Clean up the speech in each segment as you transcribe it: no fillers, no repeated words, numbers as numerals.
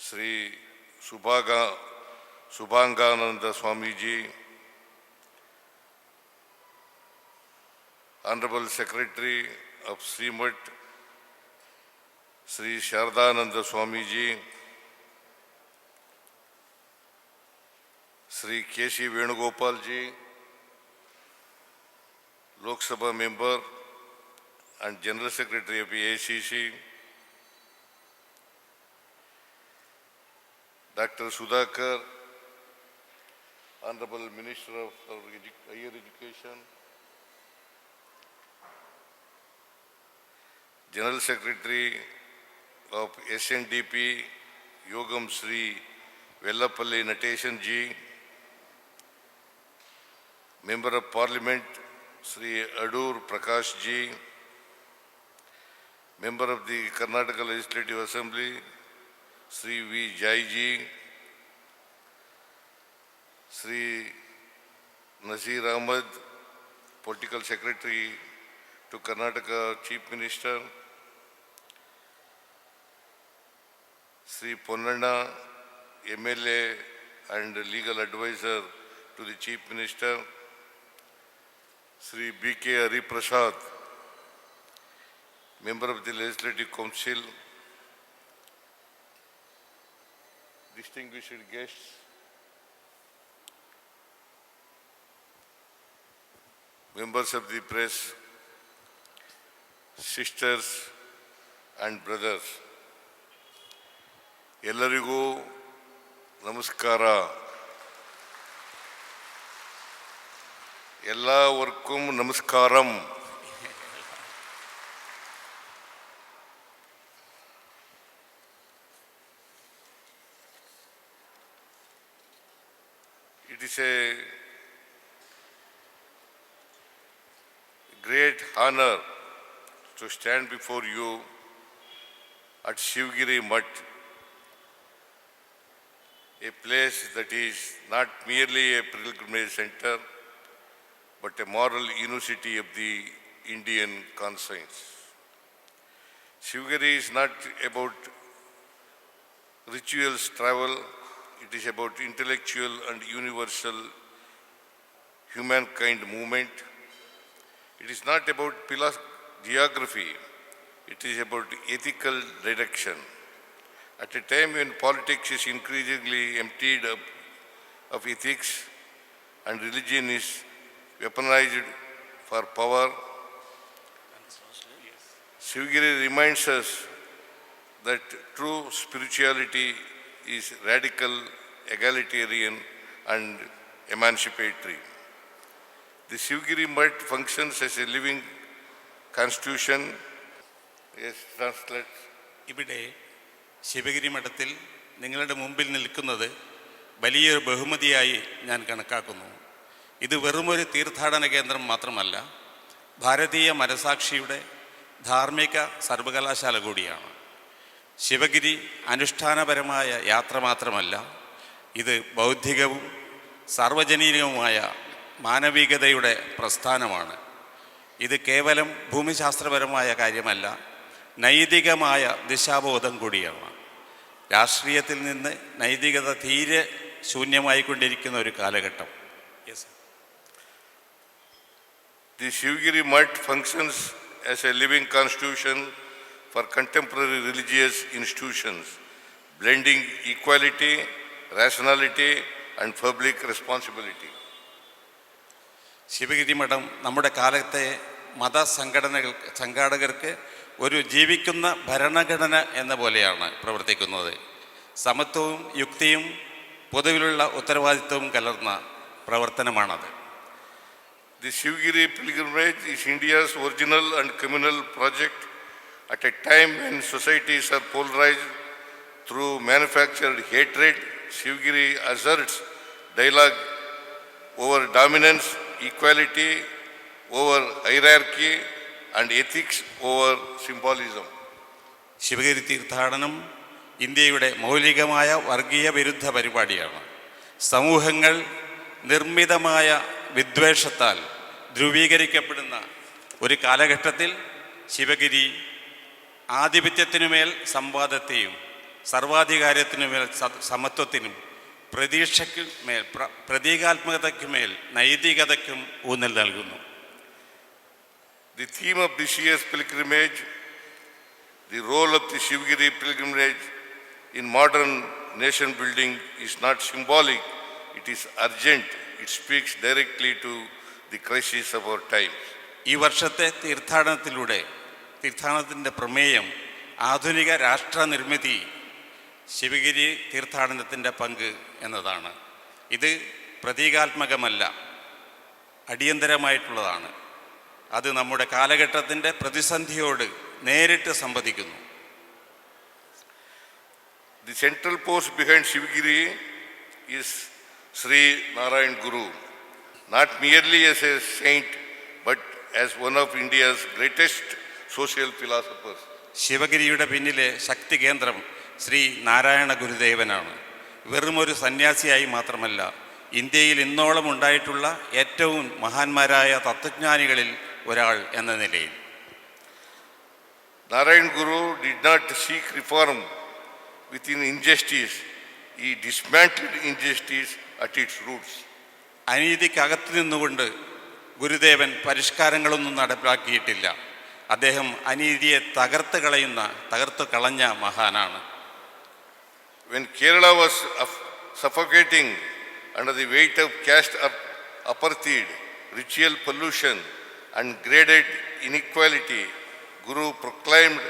Sree Subhangananda Swamiji, Honorable Secretary of Srimat Sri Shardananda Swamiji, Sri Keshi Venugopal ji, Lok Sabha Member and General Secretary of AICC, Dr. Sudhakar, Honorable Minister of Higher Education, General Secretary of SNDP, Yogam Sree Vellapalli Nateshan ji, Member of Parliament Sri Adur Prakash ji, Member of the Karnataka Legislative Assembly Sri V. Jai ji, Sri Nazir Ahmad, Political Secretary to Karnataka Chief Minister, Sri Ponnanna, MLA and Legal Advisor to the Chief Minister, Sri B.K. Hari Prasad, Member of the Legislative Council, distinguished guests, members of the press, sisters and brothers, Ellarigu Namaskara. Ellavarkum Namaskaram. It is a great honor to stand before you at Shivgiri Mutt, a place that is not merely a pilgrimage center, but a moral university of the Indian conscience. Shivgiri is not about rituals travel, it is about intellectual and universal humankind movement. It is not about geography, it is about ethical direction. At a time when politics is increasingly emptied of ethics and religion is weaponized for power, Shivgiri reminds us that true spirituality is radical, egalitarian and emancipatory. The Shivgiri Mutt functions as a living constitution. Yes, translate. ഇവിടെ ശിവഗിരി മഠത്തിൽ നിങ്ങളുടെ മുമ്പിൽ നിൽക്കുന്നത് വലിയൊരു ബഹുമതിയായി ഞാൻ കണക്കാക്കുന്നു. ഇത് വെറുമൊരു തീർത്ഥാടന കേന്ദ്രം മാത്രമല്ല, ഭാരതീയ മനസാക്ഷിയുടെ ധാർമ്മിക സർവകലാശാല കൂടിയാണ്. ശിവഗിരി അനുഷ്ഠാനപരമായ യാത്ര മാത്രമല്ല, ഇത് ബൗദ്ധികവും സാർവജനീനവുമായ മാനവികതയുടെ പ്രസ്ഥാനമാണ്. ഇത് കേവലം ഭൂമിശാസ്ത്രപരമായ കാര്യമല്ല, നൈതികമായ ദിശാബോധം കൂടിയാണ്. രാഷ്ട്രീയത്തിൽ നിന്ന് നൈതികത തീരെ ശൂന്യമായിക്കൊണ്ടിരിക്കുന്ന ഒരു കാലഘട്ടം. The Shivgiri Mutt functions as a living constitution for contemporary religious institutions, blending equality, rationality and public responsibility. Sivagiri മഠം നമ്മുടെ കാലത്തെ സംഘാടകർക്ക് ഒരു ജീവിക്കുന്ന ഭരണഘടന എന്ന പോലെയാണ് പ്രവർത്തിക്കുന്നത്. സമത്വവും യുക്തിയും പൊതുവിലുള്ള ഉത്തരവാദിത്വവും കലർന്ന പ്രവർത്തനമാണത്. The Shivgiri pilgrimage is India's original and communal project at a time when societies are polarized through manufactured hatred. Shivgiri asserts dialogue over dominance, equality over hierarchy and ethics over symbolism. Sivagiri തീർത്ഥാടനം ഇന്ത്യയുടെ മൗലികമായ വർഗീയ വിരുദ്ധ പരിപാടിയാണ്. സമൂഹങ്ങൾ നിർമ്മിതമായ വിദ്വേഷത്താൽ ധ്രുവീകരിക്കപ്പെടുന്ന ഒരു കാലഘട്ടത്തിൽ ശിവഗിരി ആധിപത്യത്തിനുമേൽ സംവാദത്തെയും സർവാധികാരത്തിനുമേൽ സമത്വത്തിനും പ്രതീക്ഷയ്ക്ക് മേൽ പ്രതീകാത്മകതയ്ക്ക് മേൽ നൈതികതയ്ക്കും ഊന്നൽ നൽകുന്നു. The theme of this year's pilgrimage, the role of the Shivagiri pilgrimage in modern nation building, is not symbolic, it is urgent. It speaks directly to the crisis of our times. ഈ വർഷത്തെ തീർത്ഥാടനത്തിൻ്റെ പ്രമേയം ആധുനിക രാഷ്ട്ര നിർമ്മിതി ശിവഗിരി തീർത്ഥാടനത്തിൻ്റെ പങ്ക് എന്നതാണ്. ഇത് പ്രതീകാത്മകമല്ല, അടിയന്തരമായിട്ടുള്ളതാണ്. അത് നമ്മുടെ കാലഘട്ടത്തിൻ്റെ പ്രതിസന്ധിയോട് നേരിട്ട് സംവദിക്കുന്നു. The central post behind Shivagiri is Sree Narayana Guru, not merely as a saint but as one of India's greatest social philosophers. ശിവഗിരിയുടെ പിന്നിലെ ശക്തി കേന്ദ്രം ശ്രീ നാരായണ ഗുരുദേവനാണ്. വെറുമൊരു സന്യാസിയായി മാത്രമല്ല, ഇന്ത്യയിൽ ഇന്നോളം ഉണ്ടായിട്ടുള്ള ഏറ്റവും മഹാന്മാരായ തത്വജ്ഞാനികളിൽ ഒരാൾ എന്ന നിലയിൽ. Narayana Guru did not seek reform within injustice. He dismantled injustice at its roots. അനീതിക്കകത്തു നിന്നുകൊണ്ട് ഗുരുദേവൻ പരിഷ്കാരങ്ങളൊന്നും നടപ്പാക്കിയിട്ടില്ല. അദ്ദേഹം അനീതിയെ തകർത്ത് കളഞ്ഞ മഹാനാണ്. When Kerala was suffocating under the weight of caste apartheid, ritual pollution and graded inequality, Guru proclaimed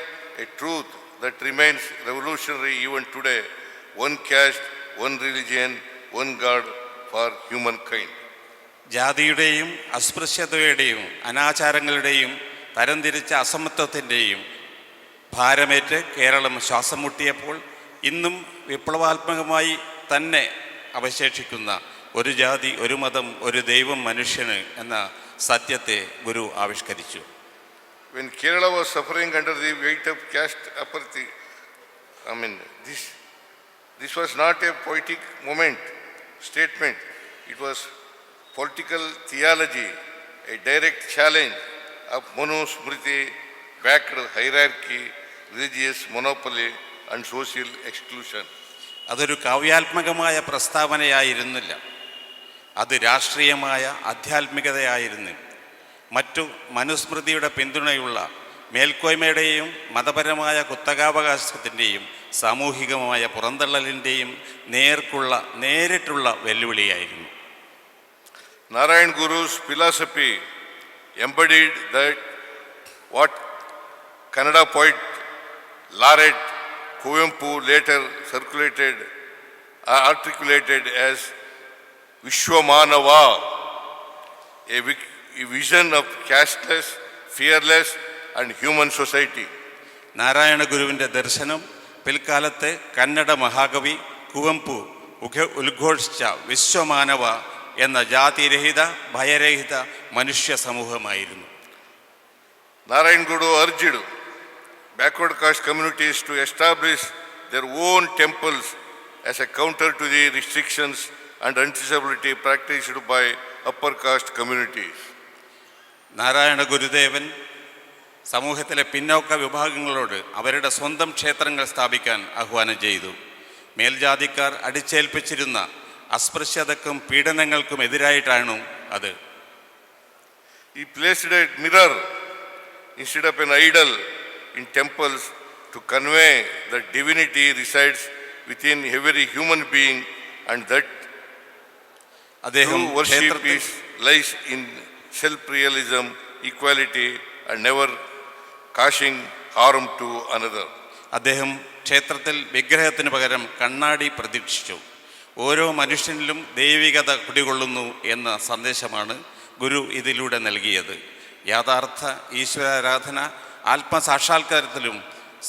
a truth that remains revolutionary even today: one caste, one religion, one God for humankind. ജാതിയുടെയും അസ്പൃശ്യതയുടെയും അനാചാരങ്ങളുടെയും തരംതിരിച്ച അസമത്വത്തിൻ്റെയും ഭാരമേറ്റ് കേരളം ശ്വാസം മുട്ടിയപ്പോൾ ഇന്നും വിപ്ലവാത്മകമായി തന്നെ അവശേഷിക്കുന്ന ഒരു ജാതി, ഒരു മതം, ഒരു ദൈവം മനുഷ്യന് എന്ന സത്യത്തെ ഗുരു ആവിഷ്കരിച്ചു. When Kerala was suffering under the weight of caste apartheid, this was not a poetic statement. It was political theology, a direct challenge of Manusmriti-backed hierarchy, religious monopoly and social exclusion. അതൊരു കാവ്യാത്മകമായ പ്രസ്താവനയായിരുന്നില്ല, അത് രാഷ്ട്രീയമായ ആധ്യാത്മികതയായിരുന്നു. മറ്റു മനുസ്മൃതിയുടെ പിന്തുണയുള്ള മേൽക്കോയ്മയുടെയും മതപരമായ കുത്തകാവകാശത്തിൻ്റെയും സാമൂഹികമായ പുറന്തള്ളലിൻ്റെയും നേരിട്ടുള്ള വെല്ലുവിളിയായിരുന്നു. Narayana Guru's philosophy embodied that what Kannada poet laureate Kuvempu later articulated as Vishwamanava, a vision of casteless, fearless and human society. Narayana ഗുരുവിൻ്റെ ദർശനം പിൽക്കാലത്തെ കന്നഡ മഹാകവി കുവംപു ഉദ്ഘോഷിച്ച വിശ്വമാനവ എന്ന ജാതിരഹിത ഭയരഹിത മനുഷ്യ സമൂഹമായിരുന്നു. Narayana Guru urged backward caste communities to establish their own temples as a counter to the restrictions and untouchability practiced by upper caste communities. Narayana ഗുരുദേവൻ സമൂഹത്തിലെ പിന്നോക്ക വിഭാഗങ്ങളോട് അവരുടെ സ്വന്തം ക്ഷേത്രങ്ങൾ സ്ഥാപിക്കാൻ ആഹ്വാനം ചെയ്തു. മേൽജാതിക്കാർ അടിച്ചേൽപ്പിച്ചിരുന്ന അസ്പൃശ്യതക്കും പീഡനങ്ങൾക്കും എതിരായിട്ടാണ് അത്. He placed a mirror instead of an idol in temples to convey that divinity resides within every human being and that true worship lies in self-realism, equality and never causing harm to another. അദ്ദേഹം ക്ഷേത്രത്തിൽ വിഗ്രഹത്തിന് പകരം കണ്ണാടി പ്രതീക്ഷിച്ചു. ഓരോ മനുഷ്യനിലും ദൈവികത കുടികൊള്ളുന്നു എന്ന സന്ദേശമാണ് ഗുരു ഇതിലൂടെ നൽകിയത്. യഥാർത്ഥ ഈശ്വരാരാധന ആത്മസാക്ഷാത്കാരത്തിലും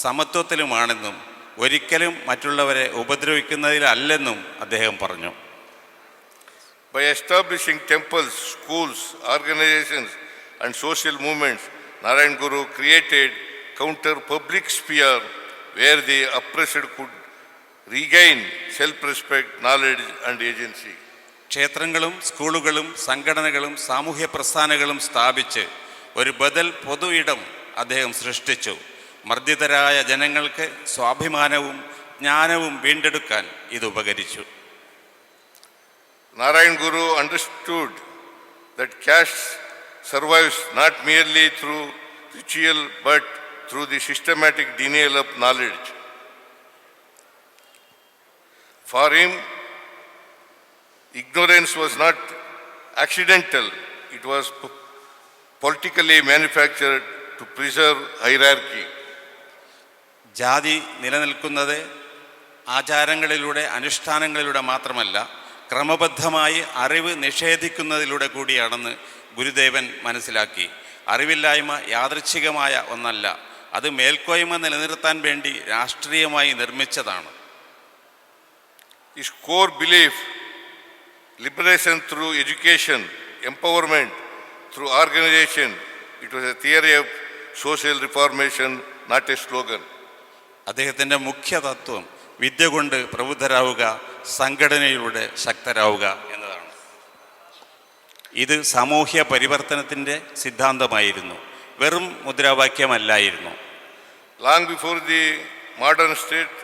സമത്വത്തിലുമാണെന്നും ഒരിക്കലും മറ്റുള്ളവരെ ഉപദ്രവിക്കുന്നതിലല്ലെന്നും അദ്ദേഹം പറഞ്ഞു. By establishing temples, schools, organizations and social movements, Narayana Guru created counter public sphere where the oppressed could regain self-respect, knowledge and agency. ക്ഷേത്രങ്ങളും സ്കൂളുകളും സംഘടനകളും സാമൂഹ്യ പ്രസ്ഥാനങ്ങളും സ്ഥാപിച്ച് ഒരു ബദൽ പൊതു ഇടം അദ്ദേഹം സൃഷ്ടിച്ചു. മർദ്ദിതരായ ജനങ്ങൾക്ക് സ്വാഭിമാനവും ജ്ഞാനവും വീണ്ടെടുക്കാൻ ഇത് ഉപകരിച്ചു. Narayana Guru understood that caste survives not merely through ritual but through the systematic denial of knowledge. For him, ignorance was not accidental, it was politically manufactured to preserve hierarchy. ജാതി നിലനിൽക്കുന്നത് ആചാരങ്ങളിലൂടെ അനുഷ്ഠാനങ്ങളിലൂടെ മാത്രമല്ല, ക്രമബദ്ധമായി അറിവ് നിഷേധിക്കുന്നതിലൂടെ കൂടിയാണെന്ന് ഗുരുദേവൻ മനസ്സിലാക്കി. അറിവില്ലായ്മ യാദൃച്ഛികമായ ഒന്നല്ല, അത് മേൽക്കോയ്മ നിലനിർത്താൻ വേണ്ടി രാഷ്ട്രീയമായി നിർമ്മിച്ചതാണ്. His core belief, liberation through education, empowerment through organization, it was a theory of social reformation, not a slogan. അദ്ദേഹത്തിൻ്റെ മുഖ്യ തത്വം വിദ്യ കൊണ്ട് പ്രബുദ്ധരാവുക, സംഘടനയിലൂടെ ശക്തരാവുക എന്നതാണ്. ഇത് സാമൂഹ്യ പരിവർത്തനത്തിൻ്റെ സിദ്ധാന്തമായിരുന്നു, വെറും മുദ്രാവാക്യമല്ലായിരുന്നു. Long before the modern state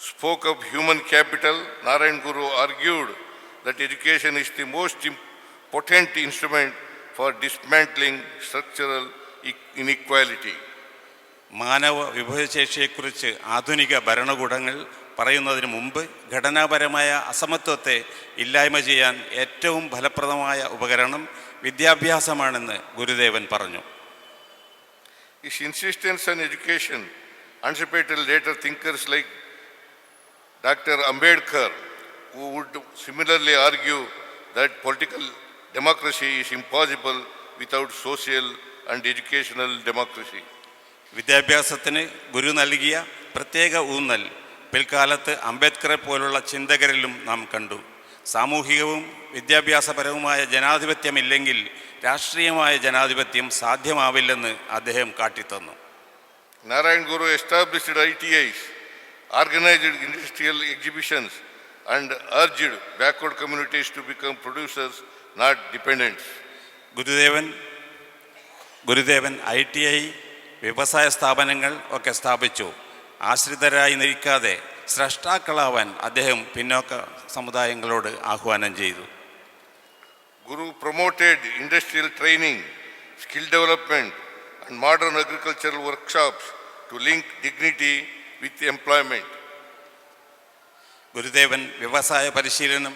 spoke of human capital, Narayana Guru argued that education is the most potent instrument for dismantling structural inequality. മാനവ വിഭവശേഷിയെക്കുറിച്ച് ആധുനിക ഭരണകൂടങ്ങൾ പറയുന്നതിന് മുമ്പ് ഘടനാപരമായ അസമത്വത്തെ ഇല്ലായ്മ ചെയ്യാൻ ഏറ്റവും ഫലപ്രദമായ ഉപകരണം വിദ്യാഭ്യാസമാണെന്ന് ഗുരുദേവൻ പറഞ്ഞു. His insistence on education anticipated later thinkers like Dr. Ambedkar, who would similarly argue that political democracy is impossible without social and educational democracy. വിദ്യാഭ്യാസത്തിന് ഗുരു നൽകിയ പ്രത്യേക ഊന്നൽ പിൽക്കാലത്ത് അംബേദ്കറെ പോലുള്ള ചിന്തകരിലും നാം കണ്ടു. സാമൂഹികവും വിദ്യാഭ്യാസപരവുമായ ജനാധിപത്യമില്ലെങ്കിൽ രാഷ്ട്രീയമായ ജനാധിപത്യം സാധ്യമാവില്ലെന്ന് അദ്ദേഹം കാട്ടിത്തന്നു. Narayana Guru established ITIs, organized industrial exhibitions and urged backward communities to become producers, not dependents. ഗുരുദേവൻ ITI വ്യവസായ സ്ഥാപനങ്ങൾ ഒക്കെ സ്ഥാപിച്ചു. ആശ്രിതരായി നിൽക്കാതെ സ്രഷ്ടാക്കളാവാൻ അദ്ദേഹം പിന്നോക്ക സമുദായങ്ങളോട് ആഹ്വാനം ചെയ്തു. Guru promoted industrial training, skill development and modern agricultural workshops to link dignity with employment. ഗുരുദേവൻ വ്യവസായ പരിശീലനം,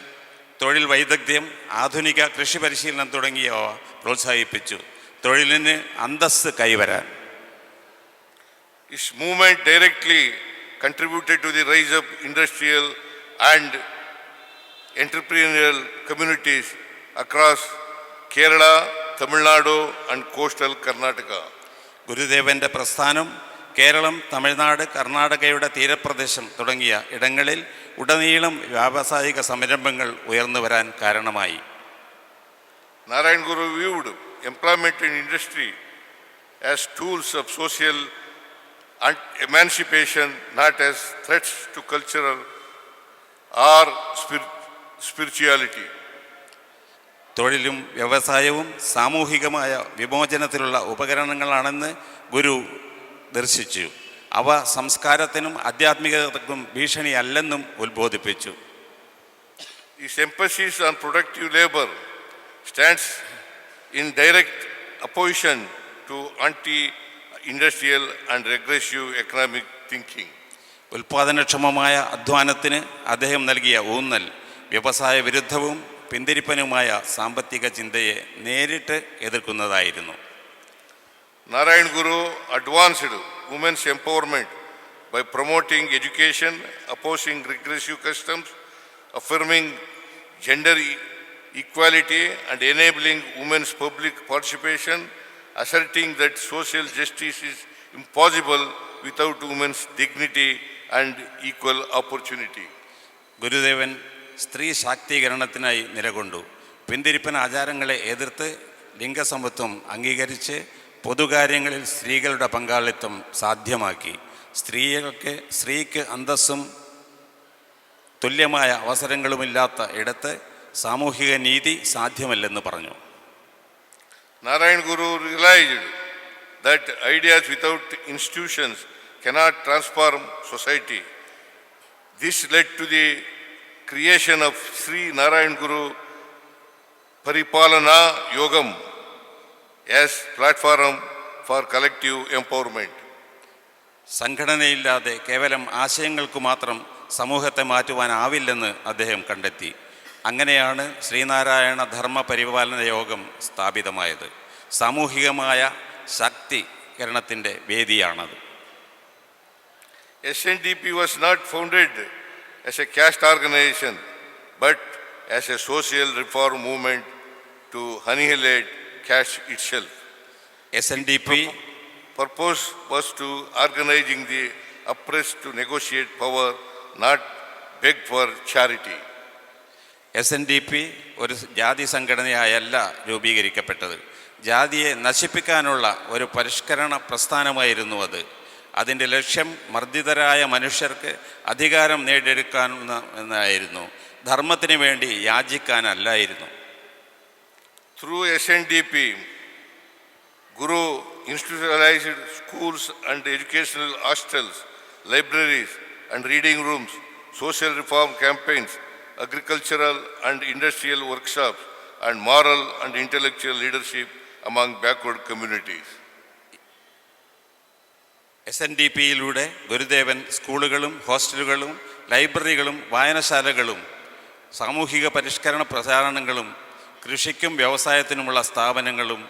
തൊഴിൽ വൈദഗ്ധ്യം, ആധുനിക കൃഷി പരിശീലനം തുടങ്ങിയവ പ്രോത്സാഹിപ്പിച്ചു, തൊഴിലിന് അന്തസ്സ് കൈവരാൻ. His movement directly contributed to the rise of industrial and entrepreneurial communities across Kerala, Tamil Nadu and coastal Karnataka. ഗുരുദേവൻ്റെ പ്രസ്ഥാനം കേരളം, തമിഴ്നാട്, കർണാടകയുടെ തീരപ്രദേശം തുടങ്ങിയ ഇടങ്ങളിൽ ഉടനീളം വ്യാവസായിക സംരംഭങ്ങൾ ഉയർന്നു വരാൻ കാരണമായി. Narayana Guru viewed employment in industry as tools of social and emancipation, not as threats to cultural or spirituality. തൊഴിലും വ്യവസായവും സാമൂഹികമായ വിമോചനത്തിലുള്ള ഉപകരണങ്ങളാണെന്ന് ഗുരു ദർശിച്ചു. അവ സംസ്കാരത്തിനും ആധ്യാത്മികതയ്ക്കും ഭീഷണിയല്ലെന്നും ഉത്ബോധിപ്പിച്ചു. His emphasis on productive labor stands in direct opposition to anti-industrial and regressive economic thinking. ഉൽപാദനക്ഷമമായ അധ്വാനത്തിന് അദ്ദേഹം നൽകിയ ഊന്നൽ വ്യവസായ വിരുദ്ധവും പിന്തിരിപ്പനുമായ സാമ്പത്തിക ചിന്തയെ നേരിട്ട് എതിർക്കുന്നതായിരുന്നു. Narayana Guru advanced women's empowerment by promoting education, opposing regressive customs, affirming gender equality and enabling women's public participation, asserting that social justice is impossible without women's dignity and equal opportunity. ഗുരുദേവൻ സ്ത്രീ ശാക്തീകരണത്തിനായി നിലകൊണ്ടു. പിന്തിരിപ്പൻ ആചാരങ്ങളെ എതിർത്ത് ലിംഗസമത്വം അംഗീകരിച്ച് പൊതുകാര്യങ്ങളിൽ സ്ത്രീകളുടെ പങ്കാളിത്തം സാധ്യമാക്കി. സ്ത്രീക്ക് അന്തസ്സും തുല്യമായ അവസരങ്ങളുമില്ലാത്ത ഇടത്ത് സാമൂഹിക നീതി സാധ്യമല്ലെന്ന് പറഞ്ഞു. Narayana Guru realized that ideas without institutions cannot transform society. This led to the creation of Sree Narayana Guru Paripalana Yogam as platform for collective empowerment. സംഘടനയില്ലാതെ കേവലം ആശയങ്ങൾക്ക് മാത്രം സമൂഹത്തെ മാറ്റുവാനാവില്ലെന്ന് അദ്ദേഹം കണ്ടെത്തി. അങ്ങനെയാണ് ശ്രീനാരായണ ധർമ്മ പരിപാലന യോഗം സ്ഥാപിതമായത്. സാമൂഹികമായ ശാക്തീകരണത്തിൻ്റെ വേദിയാണത്. SNDP was not founded as a caste organization, but as a social reform movement to annihilate caste itself. SNDP Purpose was to organizing the oppressed to negotiate power, not beg for charity. SNDP ഒരു ജാതി സംഘടനയായല്ല രൂപീകരിക്കപ്പെട്ടത്. ജാതിയെ നശിപ്പിക്കാനുള്ള ഒരു പരിഷ്കരണ പ്രസ്ഥാനമായിരുന്നു അത്. അതിൻ്റെ ലക്ഷ്യം മർദ്ദിതരായ മനുഷ്യർക്ക് അധികാരം നേടിയെടുക്കാനായിരുന്നു, ധർമ്മത്തിന് വേണ്ടി യാചിക്കാനല്ലായിരുന്നു. Through SNDP, Guru institutionalized schools and educational hostels, libraries and reading rooms, social reform campaigns, agricultural and industrial workshops, and moral and intellectual leadership among backward communities. SNDPയിലൂടെ ഗുരുദേവൻ സ്കൂളുകളും ഹോസ്റ്റലുകളും ലൈബ്രറികളും വായനശാലകളും സാമൂഹിക പരിഷ്കരണ പ്രചാരണങ്ങളും കൃഷിക്കും വ്യവസായത്തിനുമുള്ള സ്ഥാപനങ്ങളും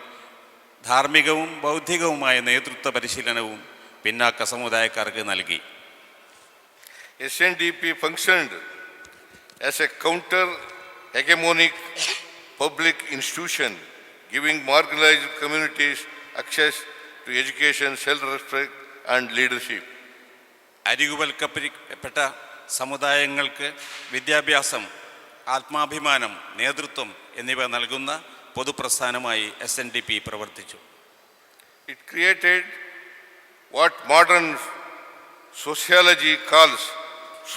ധാർമ്മികവും ബൗദ്ധികവുമായ നേതൃത്വ പരിശീലനവും പിന്നാക്ക സമുദായക്കാർക്ക് നൽകി. SNDP functioned as a counter-hegemonic public institution, giving marginalized communities access to education, self-respect and leadership. അരികുവൽക്കപ്പെട്ട സമുദായങ്ങൾക്ക് വിദ്യാഭ്യാസം, ആത്മാഭിമാനം, നേതൃത്വം എന്നിവ നൽകുന്ന പൊതുപ്രസ്ഥാനമായി SNDP പ്രവർത്തിച്ചു. It created what modern sociology calls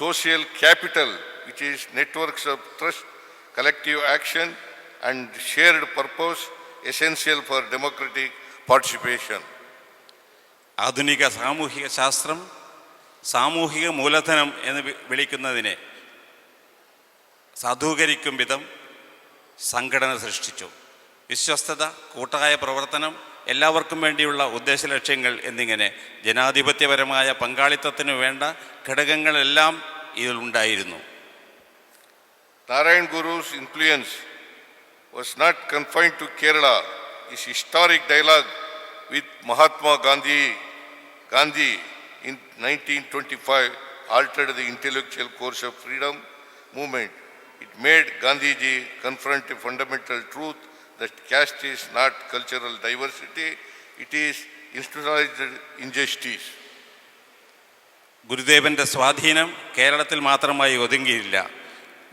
social capital, which is networks of trust, collective action and shared purpose essential for democratic participation. ആധുനിക സാമൂഹിക ശാസ്ത്രം സാമൂഹിക മൂലധനം എന്ന് വിളിക്കുന്നതിനെ സാധൂകരിക്കും വിധം സംഘടന സൃഷ്ടിച്ചു. വിശ്വസ്തത, കൂട്ടായ പ്രവർത്തനം, എല്ലാവർക്കും വേണ്ടിയുള്ള ഉദ്ദേശലക്ഷ്യങ്ങൾ എന്നിങ്ങനെ ജനാധിപത്യപരമായ പങ്കാളിത്തത്തിനു വേണ്ട ഘടകങ്ങളെല്ലാം ഇതിലുണ്ടായിരുന്നു. Narayana Guru's influence was not confined to Kerala. His historic dialogue with Mahatma Gandhi in 1925 altered the intellectual course of freedom movement. It made Gandhiji confront a fundamental truth that caste is not cultural diversity, it is institutionalized injustice. ഗുരുദേവൻ്റെ സ്വാധീനം കേരളത്തിൽ മാത്രമായി ഒതുങ്ങിയില്ല.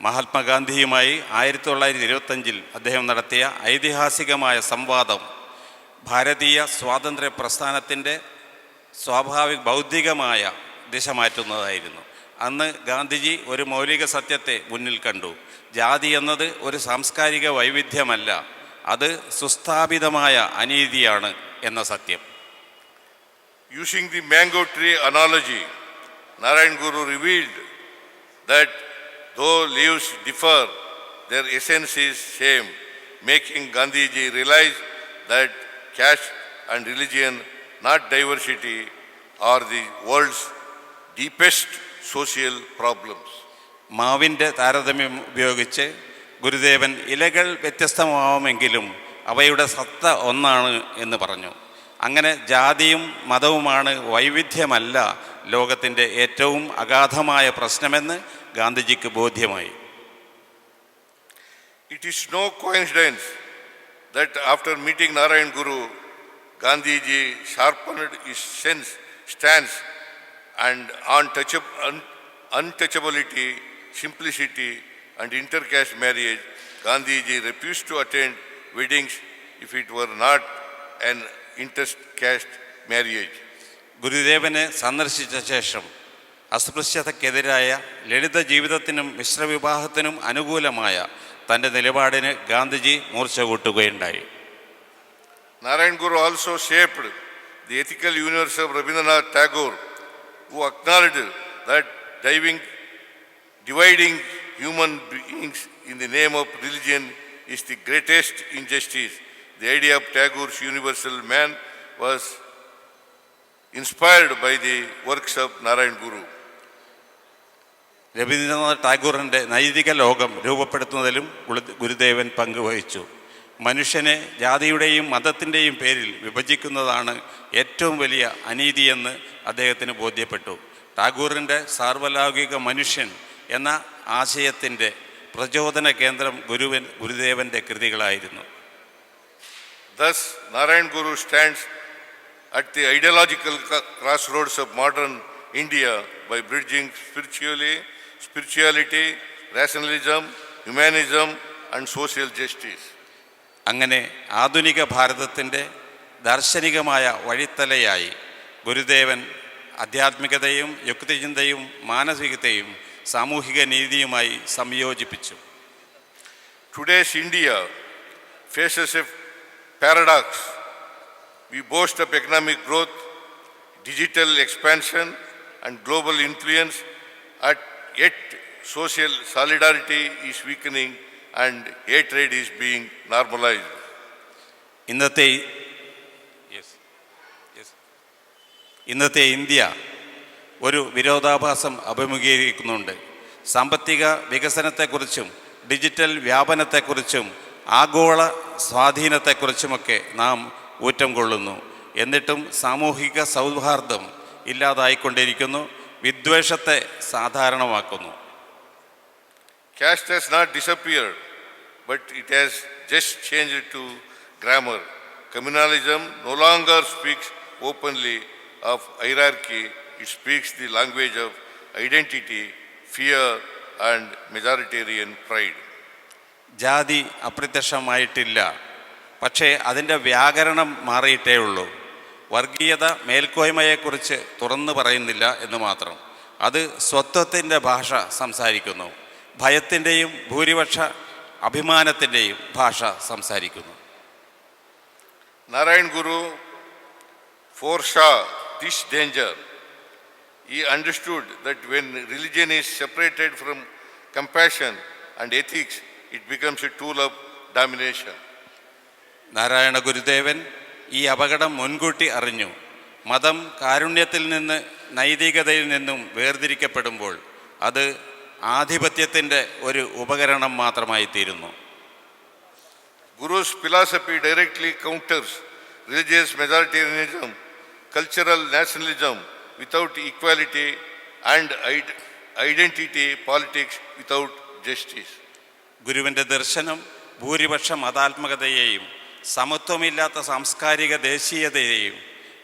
മഹാത്മാഗാന്ധിയുമായി 1925 അദ്ദേഹം നടത്തിയ ഐതിഹാസികമായ സംവാദം ഭാരതീയ സ്വാതന്ത്ര്യ പ്രസ്ഥാനത്തിൻ്റെ സ്വാഭാവിക ബൗദ്ധികമായ ദിശ മാറ്റുന്നതായിരുന്നു. അന്ന് ഗാന്ധിജി ഒരു മൗലിക സത്യത്തെ മുന്നിൽ കണ്ടു. ജാതി എന്നത് ഒരു സാംസ്കാരിക വൈവിധ്യമല്ല, അത് സുസ്ഥാപിതമായ അനീതിയാണ് എന്ന സത്യം. Using the mango tree analogy, Narayana Guru revealed that though leaves differ, their essence is same, making Gandhiji realize that caste and religion, not diversity, are the world's deepest social problems. മാവിൻ്റെ താരതമ്യം ഉപയോഗിച്ച് ഗുരുദേവൻ ഇലകൾ വ്യത്യസ്തമാവുമെങ്കിലും അവയുടെ സത്ത ഒന്നാണ് എന്ന് പറഞ്ഞു. അങ്ങനെ ജാതിയും മതവുമാണ് വൈവിധ്യമല്ല ലോകത്തിൻ്റെ ഏറ്റവും അഗാധമായ പ്രശ്നമെന്ന് ഗാന്ധിജിക്ക് ബോധ്യമായി. It is no coincidence that after meeting Narayana Guru, Gandhiji sharpened his stance and on untouchability, simplicity and intercaste marriage. Gandhiji refused to attend weddings if it were not an intercaste marriage. ഗുരുദേവനെ സന്ദർശിച്ച ശേഷം അസ്പൃശ്യതയ്ക്കെതിരായ ലളിത ജീവിതത്തിനും മിശ്രവിവാഹത്തിനും അനുകൂലമായ തൻ്റെ നിലപാടിന് ഗാന്ധിജി മൂർച്ച കൂട്ടുകയുണ്ടായി. Narayana Guru also shaped the ethical universe of Rabindranath Tagore, who acknowledged that Dividing human beings in the name of religion is the greatest injustice. The idea of Tagore's universal man was inspired by the works of Narayana Guru. Ravindranath ടാഗോറിൻ്റെ നൈതിക ലോകം രൂപപ്പെടുത്തുന്നതിലും ഗുരുദേവൻ പങ്കുവഹിച്ചു. മനുഷ്യനെ ജാതിയുടെയും മതത്തിൻ്റെയും പേരിൽ വിഭജിക്കുന്നതാണ് ഏറ്റവും വലിയ അനീതിയെന്ന് അദ്ദേഹത്തിന് ബോധ്യപ്പെട്ടു. ടാഗോറിൻ്റെ സാർവലൗകിക മനുഷ്യൻ എന്ന ആശയത്തിൻ്റെ പ്രചോദന കേന്ദ്രം ഗുരുദേവൻ്റെ കൃതികളായിരുന്നു. Thus, Narayana Guru stands at the ideological crossroads of modern India by bridging spirituality, rationalism, humanism and social justice. അങ്ങനെ ആധുനിക ഭാരതത്തിൻ്റെ ദാർശനികമായ വഴിത്തലയായി ഗുരുദേവൻ ആധ്യാത്മികതയും യുക്തിചിന്തയും മാനസികതയും സാമൂഹിക നീതിയുമായി സംയോജിപ്പിച്ചു. Today's India faces a paradox. We boast of economic growth, digital expansion and global influence, yet social solidarity is weakening and hatred is being normalized. ഇന്നത്തെ India ഒരു വിരോധാഭാസം അഭിമുഖീകരിക്കുന്നുണ്ട്. സാമ്പത്തിക വികസനത്തെക്കുറിച്ചും digital വ്യാപനത്തെക്കുറിച്ചും ആഗോള സ്വാധീനത്തെക്കുറിച്ചുമൊക്കെ നാം ഊറ്റം കൊള്ളുന്നു. എന്നിട്ടും സാമൂഹിക സൗഹാർദ്ദം ഇല്ലാതായിക്കൊണ്ടിരിക്കുന്നു, വിദ്വേഷത്തെ സാധാരണമാക്കുന്നു. Caste has not disappeared, but it has just changed to grammar. Communalism no longer speaks openly of hierarchy, it speaks the language of identity, fear and majoritarian pride. ജാതി അപ്രത്യക്ഷമായിട്ടില്ല, പക്ഷേ അതിൻ്റെ വ്യാകരണം മാറിയിട്ടേ ഉള്ളൂ. വർഗീയത മേൽക്കോയ്മയെക്കുറിച്ച് തുറന്നു പറയുന്നില്ല എന്ന് മാത്രം. അത് സ്വത്വത്തിൻ്റെ ഭാഷ സംസാരിക്കുന്നു, ഭയത്തിൻ്റെയും ഭൂരിപക്ഷ അഭിമാനത്തിൻ്റെയും ഭാഷ സംസാരിക്കുന്നു. Narayana Guru foresaw this danger. He understood that when religion is separated from compassion and ethics, it becomes a tool of domination. Narayana ഗുരുദേവൻ ഈ അപകടം മുൻകൂട്ടി അറിഞ്ഞു. മതം കാരുണ്യത്തിൽ നിന്ന് നൈതികതയിൽ നിന്നും വേർതിരിക്കപ്പെടുമ്പോൾ അത് ആധിപത്യത്തിൻ്റെ ഒരു ഉപകരണം മാത്രമായി തീരുന്നു. Guru's philosophy directly counters religious majoritarianism, cultural nationalism without equality, and identity politics without justice. ഗുരുവിൻ്റെ ദർശനം ഭൂരിപക്ഷ മതാത്മകതയെയും സമത്വമില്ലാത്ത സാംസ്കാരിക ദേശീയതയെയും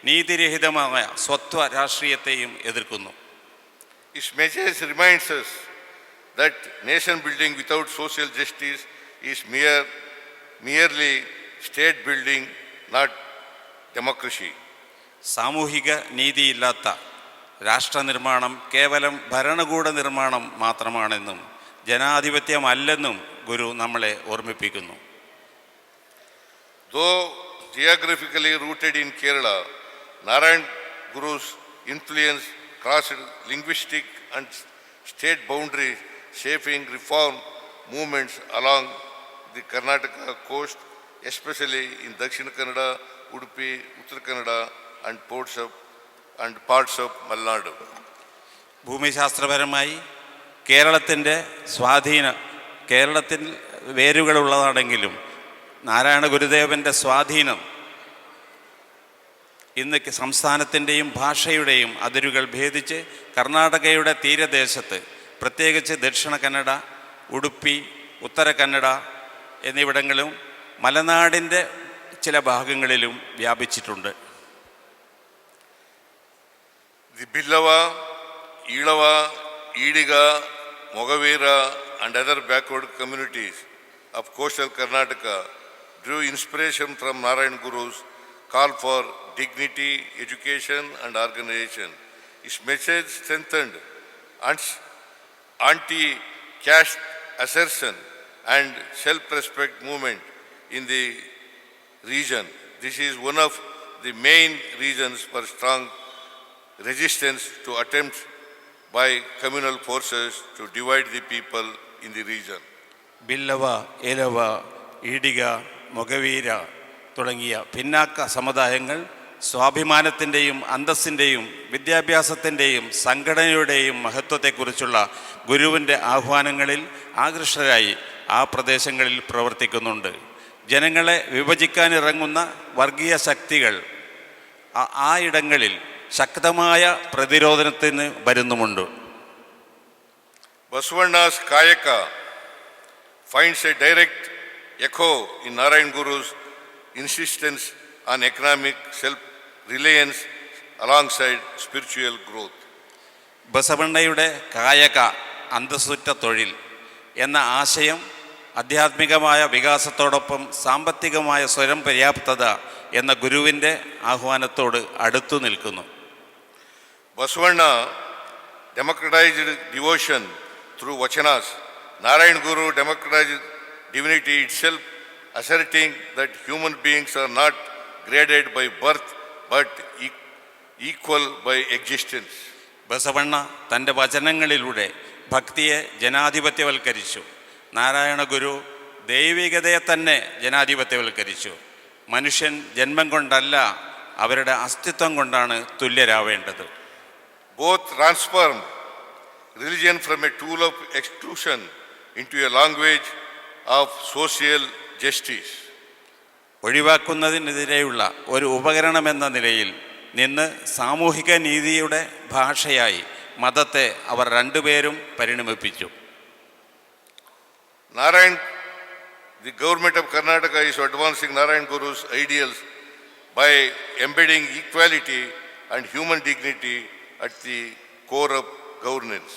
നീതിരഹിതമായ സ്വത്വ രാഷ്ട്രീയത്തെയും എതിർക്കുന്നു. His message reminds us that nation building without social justice is merely state building, not democracy. സാമൂഹിക നീതിയില്ലാത്ത രാഷ്ട്രനിർമ്മാണം കേവലം ഭരണകൂട നിർമ്മാണം മാത്രമാണെന്നും ജനാധിപത്യമല്ലെന്നും ഗുരു നമ്മളെ ഓർമ്മിപ്പിക്കുന്നു. Though geographically rooted in Kerala, Narayana Guru's influence crossed linguistic and state boundaries, shaping reform movements along the Karnataka coast, especially in Dakshina Kannada, Udupi, Uttara Kannada and parts of Malnadu. ഭൂമിശാസ്ത്രപരമായി കേരളത്തിൻ്റെ കേരളത്തിൽ വേരുകളുള്ളതാണെങ്കിലും നാരായണ ഗുരുദേവൻ്റെ സ്വാധീനം ഇന്ന് സംസ്ഥാനത്തിൻ്റെയും ഭാഷയുടെയും അതിരുകൾ ഭേദിച്ച് കർണാടകയുടെ തീരദേശത്ത്, പ്രത്യേകിച്ച് ദക്ഷിണ കന്നഡ, ഉടുപ്പി, ഉത്തര കന്നഡ എന്നിവിടങ്ങളിലും മലനാടിൻ്റെ ചില ഭാഗങ്ങളിലും വ്യാപിച്ചിട്ടുണ്ട്. The Billava, Ilava, Idiga, Mogavira and other backward communities of coastal Karnataka drew inspiration from Narayana Guru's call for dignity, education and organization. His message strengthened anti-caste assertion and self-respect movement in the region. This is one of the main reasons for strong resistance to attempts by communal forces to divide the people in the region. Billava, എലവ, ഈടിക, മൊഗവീര തുടങ്ങിയ പിന്നാക്ക സമുദായങ്ങൾ സ്വാഭിമാനത്തിൻ്റെയും അന്തസ്സിൻ്റെയും വിദ്യാഭ്യാസത്തിൻ്റെയും സംഘടനയുടെയും മഹത്വത്തെക്കുറിച്ചുള്ള ഗുരുവിൻ്റെ ആഹ്വാനങ്ങളിൽ ആകൃഷ്ടരായി ആ പ്രദേശങ്ങളിൽ പ്രവർത്തിക്കുന്നുണ്ട്. ജനങ്ങളെ വിഭജിക്കാനിറങ്ങുന്ന വർഗീയ ശക്തികൾ ആ ഇടങ്ങളിൽ ശക്തമായ പ്രതിരോധത്തിന് വരുന്നുമുണ്ട്. Basavanna's Kayaka finds a direct echo in Narayana Guru's insistence on economic self-reliance alongside spiritual growth. ബസവണ്ണയുടെ കായക അന്തസ്സുറ്റ തൊഴിൽ എന്ന ആശയം ആധ്യാത്മികമായ വികാസത്തോടൊപ്പം സാമ്പത്തികമായ സ്വയം പര്യാപ്തത എന്ന ഗുരുവിൻ്റെ ആഹ്വാനത്തോട് അടുത്തു നിൽക്കുന്നു. Basavanna democratized devotion through vachanas. Narayana Guru democratized divinity itself, asserting that human beings are not graded by birth but equal by existence. Basavanna തൻ്റെ വചനങ്ങളിലൂടെ ഭക്തിയെ ജനാധിപത്യവൽക്കരിച്ചു. നാരായണ ഗുരു ദൈവികതയെ തന്നെ ജനാധിപത്യവൽക്കരിച്ചു. മനുഷ്യൻ ജന്മം കൊണ്ടല്ല, അവരുടെ അസ്തിത്വം കൊണ്ടാണ് തുല്യരാവേണ്ടത്. Both transformed religion from a tool of exclusion into a language of social justice. ഒഴിവാക്കുന്നതിനെതിരെയുള്ള ഒരു ഉപകരണമെന്ന നിലയിൽ നിന്ന് സാമൂഹിക നീതിയുടെ ഭാഷയായി മതത്തെ അവർ രണ്ടുപേരും പരിണമിപ്പിച്ചു. The government of Karnataka is advancing Narayana Guru's ideals by embedding equality and human dignity at the core of governance.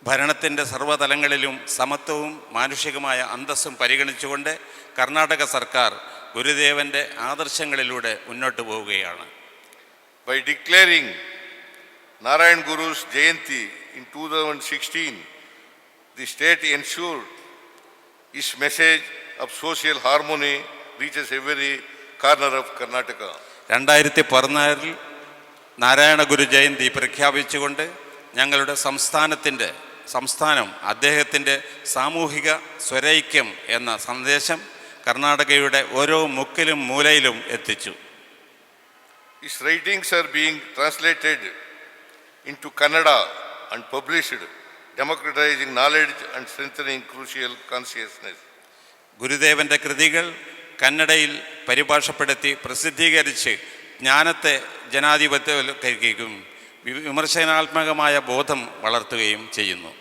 ഭരണത്തിൻ്റെ സർവ്വതലങ്ങളിലും സമത്വവും മാനുഷികമായ അന്തസ്സും പരിഗണിച്ചുകൊണ്ട് കർണാടക സർക്കാർ ഗുരുദേവൻ്റെ ആദർശങ്ങളിലൂടെ മുന്നോട്ട് പോവുകയാണ്. By declaring Narayana Guru's Jayanti in 2016, the state ensured his message of social harmony reaches every corner of Karnataka. 2014 Narayana Guru Jayanti പ്രഖ്യാപിച്ചുകൊണ്ട് ഞങ്ങളുടെ സംസ്ഥാനം അദ്ദേഹത്തിൻ്റെ സാമൂഹിക സ്വരൈക്യം എന്ന സന്ദേശം കർണാടകയുടെ ഓരോ മുക്കിലും മൂലയിലും എത്തിച്ചു. His writings are being translated into Kannada and published, democratizing knowledge and strengthening crucial consciousness. ഗുരുദേവൻ്റെ കൃതികൾ കന്നഡയിൽ പരിഭാഷപ്പെടുത്തി പ്രസിദ്ധീകരിച്ച് ജ്ഞാനത്തെ ജനാധിപത്യവൽക്കരിക്കുകയും വിമർശനാത്മകമായ ബോധം വളർത്തുകയും ചെയ്യുന്നു.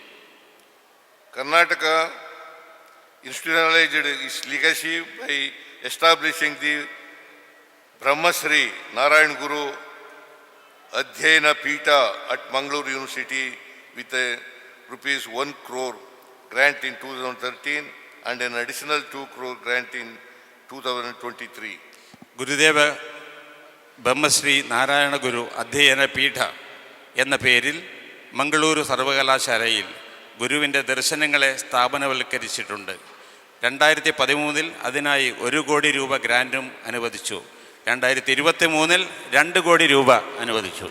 Karnataka institutionalized his legacy by establishing the Sree Narayana Guru Adhyayana Peeta at Mangalore University with a ₹1 crore grant in 2013 and an additional 2 crore grant in 2023. Gurudeva Brahmashri Narayana Guru അധ്യയന പീഠ എന്ന പേരിൽ മംഗളൂരു സർവകലാശാലയിൽ ഗുരുവിൻ്റെ ദർശനങ്ങളെ സ്ഥാപനവൽക്കരിച്ചിട്ടുണ്ട്. 2013 അതിനായി ₹1 കോടി ഗ്രാൻറ്റും അനുവദിച്ചു. 2023 ₹2 കോടി അനുവദിച്ചു.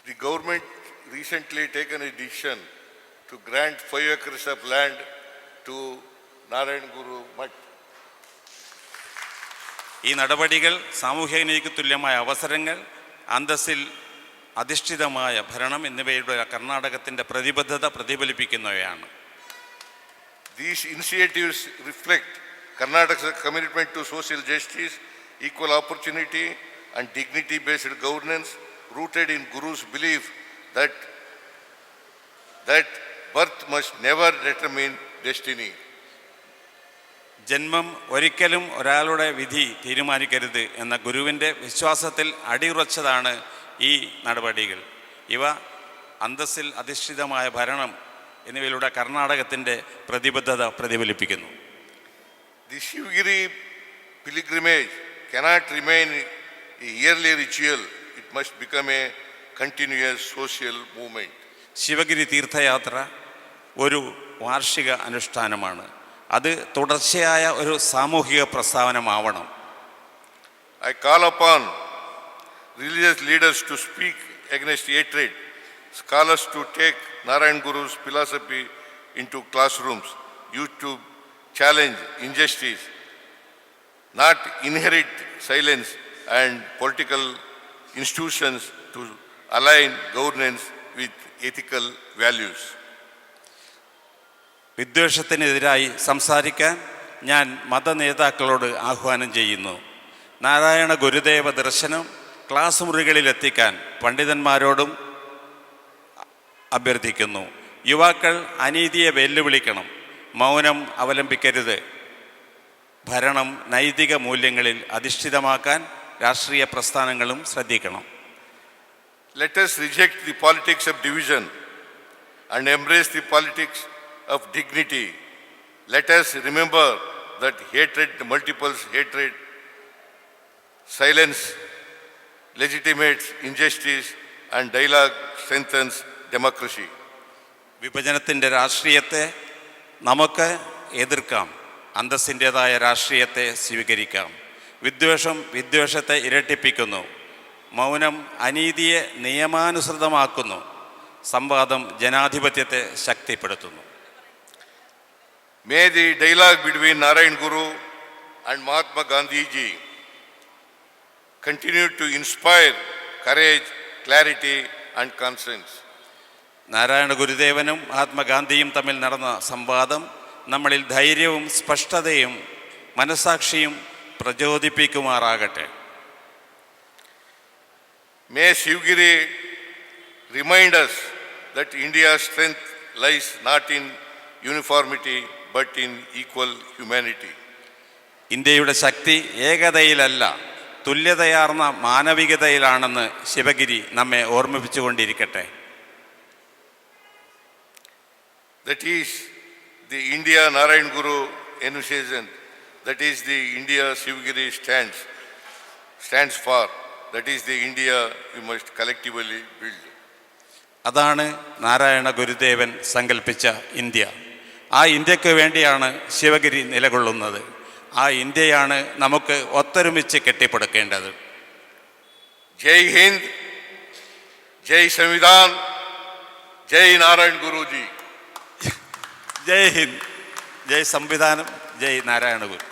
The government recently taken a decision to grant 5 acres of land to Narayana Guru Mutt. ഈ നടപടികൾ സാമൂഹിക നീതിക്ക് തുല്യമായ അവസരങ്ങൾ, അന്തസ്സിൽ അധിഷ്ഠിതമായ ഭരണം എന്നിവയുടെ കർണാടകത്തിൻ്റെ പ്രതിബദ്ധത പ്രതിഫലിപ്പിക്കുന്നവയാണ്. These initiatives reflect Karnataka's commitment to social justice, equal opportunity and dignity-based governance rooted in Guru's belief that birth must never determine destiny. ജന്മം ഒരിക്കലും ഒരാളുടെ വിധി തീരുമാനിക്കരുത് എന്ന ഗുരുവിൻ്റെ വിശ്വാസത്തിൽ അടിയുറച്ചതാണ് ഈ നടപടികൾ. ഇവ അന്തസ്സിൽ അധിഷ്ഠിതമായ ഭരണം എന്നിവയിലൂടെ കർണാടകത്തിൻ്റെ പ്രതിബദ്ധത പ്രതിഫലിപ്പിക്കുന്നു. The Shivgiri pilgrimage cannot remain a yearly ritual. It must become a continuous social movement. Sivagiri തീർത്ഥയാത്ര ഒരു വാർഷിക അനുഷ്ഠാനമാണ്. അത് തുടർച്ചയായ ഒരു സാമൂഹിക പ്രസ്താവനമാവണം. I call upon religious leaders to speak against hatred, scholars to take Narayana Guru's philosophy into classrooms, youth to challenge injustice, not inherit silence, and political institutions to align governance with ethical values. വിദ്വേഷത്തിനെതിരായി സംസാരിക്കാൻ ഞാൻ മതനേതാക്കളോട് ആഹ്വാനം ചെയ്യുന്നു. നാരായണ ഗുരുദേവ ദർശനം class മുറികളിലെത്തിക്കാൻ പണ്ഡിതന്മാരോടും അഭ്യർത്ഥിക്കുന്നു. യുവാക്കൾ അനീതിയെ വെല്ലുവിളിക്കണം, മൗനം അവലംബിക്കരുത്. ഭരണം നൈതിക മൂല്യങ്ങളിൽ അധിഷ്ഠിതമാക്കാൻ രാഷ്ട്രീയ പ്രസ്ഥാനങ്ങളും ശ്രദ്ധിക്കണം. Let us reject the politics of division and embrace the politics of dignity. Let us remember that hatred multiples hatred, silence legitimates injustice, and dialogue strengthens democracy. വിഭജനത്തിൻ്റെ രാഷ്ട്രീയത്തെ നമുക്ക് എതിർക്കാം, അന്തസ്സിൻ്റെതായ രാഷ്ട്രീയത്തെ സ്വീകരിക്കാം. വിദ്വേഷം വിദ്വേഷത്തെ ഇരട്ടിപ്പിക്കുന്നു, മൗനം അനീതിയെ നിയമാനുസൃതമാക്കുന്നു, സംവാദം ജനാധിപത്യത്തെ ശക്തിപ്പെടുത്തുന്നു. May the dialogue between Narayana Guru and Mahatma Gandhi ji continue to inspire courage, clarity, and conscience. Narayana ഗുരുദേവനും മഹാത്മാഗാന്ധിയും തമ്മിൽ നടന്ന സംവാദം നമ്മളിൽ ധൈര്യവും സ്പഷ്ടതയും മനസാക്ഷിയും പ്രചോദിപ്പിക്കുമാറാകട്ടെ. May Shivgiri remind us that India's strength lies not in uniformity but in equal humanity. ഇന്ത്യയുടെ ശക്തി ഏകതയിലല്ല, തുല്യതയാർന്ന മാനവികതയിലാണെന്ന് ശിവഗിരി നമ്മെ ഓർമ്മിപ്പിച്ചുകൊണ്ടിരിക്കട്ടെ. That is the India Narayana Guru envisioned. That is the India Shivgiri stands for. That is the India we must collectively build. അതാണ് നാരായണ ഗുരുദേവൻ സങ്കല്പിച്ച India. ആ ഇന്ത്യക്ക് വേണ്ടിയാണ് ശിവഗിരി നിലകൊള്ളുന്നത്. ആ ഇന്ത്യയാണ് നമുക്ക് ഒത്തൊരുമിച്ച് കെട്ടിപ്പടുക്കേണ്ടത്. ജയ് ഹിന്ദ്, ജയ് സംവിധാൻ, ജയ് നാരായണ ഗുരുജി. ജയ് ഹിന്ദ്, ജയ് സംവിധാനം, ജയ് നാരായണ ഗുരു.